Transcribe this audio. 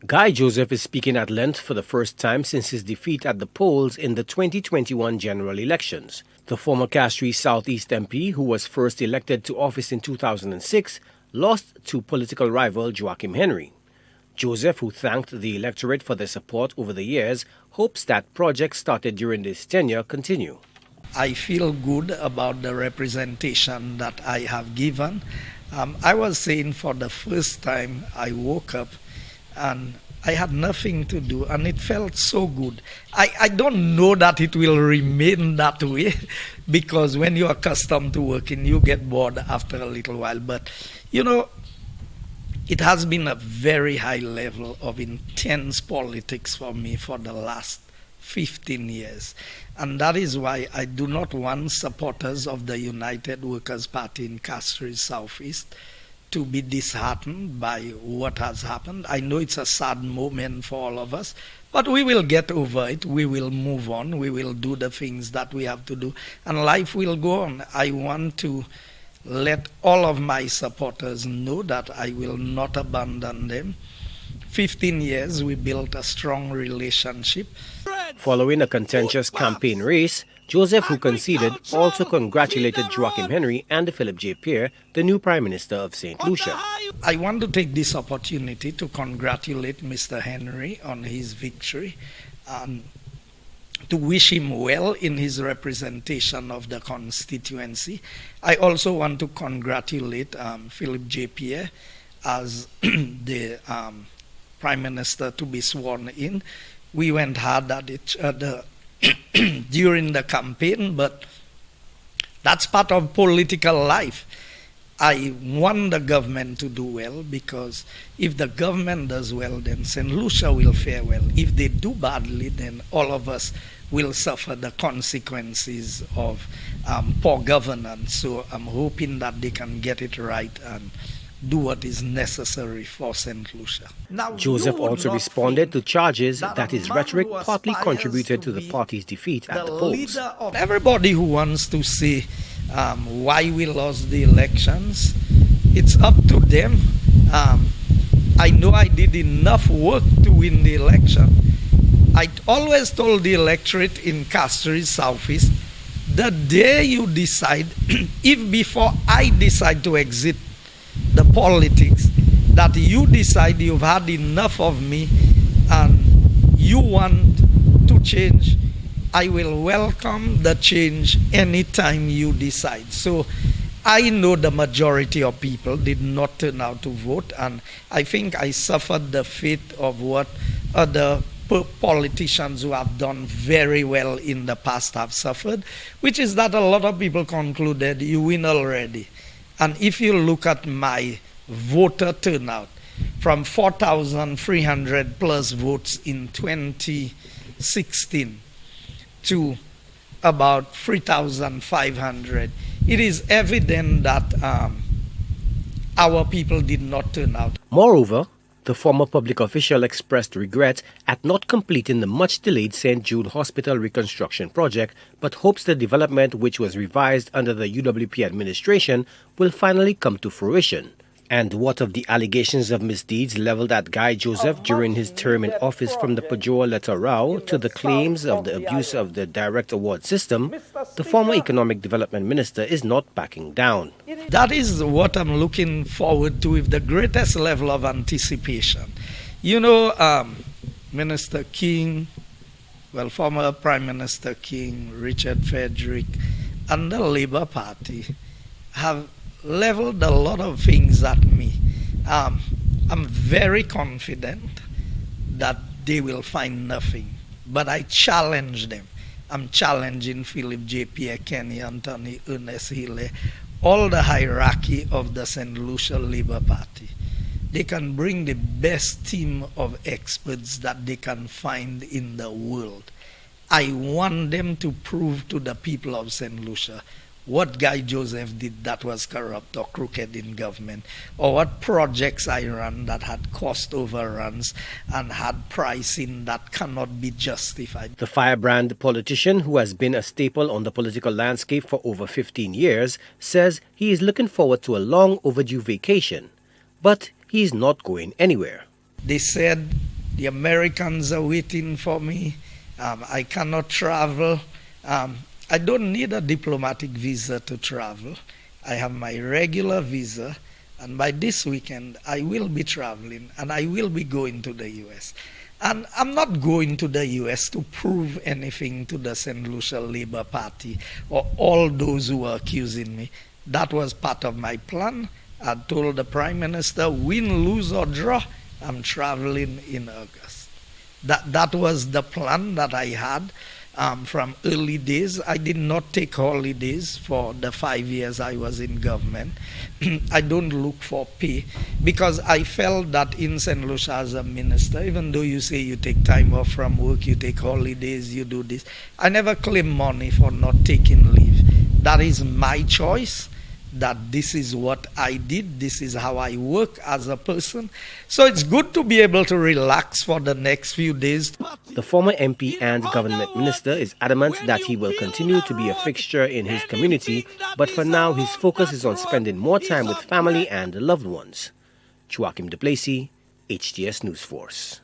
Guy Joseph is speaking at length for the first time since his defeat at the polls in the 2021 general elections. The former Castries Southeast MP, who was first elected to office in 2006, lost to political rival Joachim Henry. Joseph, who thanked the electorate for their support over the years, hopes that projects started during his tenure continue. I feel good about the representation that I have given. I was saying for the first time I woke up and I had nothing to do, and it felt so good. I don't know that it will remain that way, because when you're accustomed to working, you get bored after a little while. But, you know, it has been a very high level of intense politics for me for the last 15 years. And that is why I do not want supporters of the United Workers' Party in Castries Southeast to be disheartened by what has happened. I know it's a sad moment for all of us, but we will get over it. We will move on. We will do the things that we have to do, and life will go on. I want to let all of my supporters know that I will not abandon them. 15 years, we built a strong relationship. Following a contentious campaign race, Joseph, who conceded, also congratulated Joachim Henry and Philip J. Pierre, the new Prime Minister of St. Lucia. I want to take this opportunity to congratulate Mr. Henry on his victory and to wish him well in his representation of the constituency. I also want to congratulate Philip J. Pierre as the Prime Minister to be sworn in. We went hard at each other during the campaign, but that's part of political life. I want the government to do well, because if the government does well, then St. Lucia will fare well. If they do badly, then all of us will suffer the consequences of poor governance. So I'm hoping that they can get it right and do what is necessary for St. Lucia. Now, Joseph also responded to charges that his rhetoric partly contributed to the party's defeat at the polls. Everybody who wants to say why we lost the elections, it's up to them. I know I did enough work to win the election. I always told the electorate in Castries Southeast, the day you decide, if before I decide to exit the politics, that you decide you've had enough of me and you want to change, I will welcome the change anytime you decide. So I know the majority of people did not turn out to vote, and I think I suffered the fate of what other politicians who have done very well in the past have suffered, which is that a lot of people concluded you win already. And if you look at my voter turnout, from 4,300 plus votes in 2016 to about 3,500, it is evident that our people did not turn out. Moreover, the former public official expressed regret at not completing the much-delayed St. Jude Hospital reconstruction project, but hopes the development, which was revised under the UWP administration, will finally come to fruition. And what of the allegations of misdeeds leveled at Guy Joseph during his term in office, from the Pajoa letter row to the claims of the abuse of the direct award system? The former economic development minister is not backing down. That is what I'm looking forward to with the greatest level of anticipation. You know, Minister King, former Prime Minister King, Richard Frederick, and the Labour Party have leveled a lot of things at me. I'm very confident that they will find nothing, but I challenge them. I'm challenging Philip J. Pierre, Kenny Anthony, Ernest Hille, all the hierarchy of the St. Lucia Labour Party. They can bring the best team of experts that they can find in the world. I want them to prove to the people of St. Lucia what Guy Joseph did that was corrupt or crooked in government, or what projects I ran that had cost overruns and had pricing that cannot be justified. The firebrand politician, who has been a staple on the political landscape for over 15 years, says he is looking forward to a long overdue vacation, but he is not going anywhere. They said The Americans are waiting for me. I cannot travel. I don't need a diplomatic visa to travel. I have my regular visa, and by this weekend I will be traveling and I will be going to the US. And I'm not going to the US to prove anything to the St. Lucia Labour Party or all those who are accusing me. That was part of my plan. I told the Prime Minister, win, lose or draw, I'm traveling in August. That was the plan that I had from early days. I did not take holidays for the 5 years I was in government. I don't look for pay because I felt that in St. Lucia as a minister, even though you say you take time off from work, you take holidays, you do this, I never claim money for not taking leave. That is my choice. That this is what I did, this is how I work as a person. So it's good to be able to relax for the next few days. The former MP and government minister is adamant that he will continue to be a fixture in his community, but for now his focus is on spending more time with family and loved ones. Joachim de Plessis, HTS News4orce.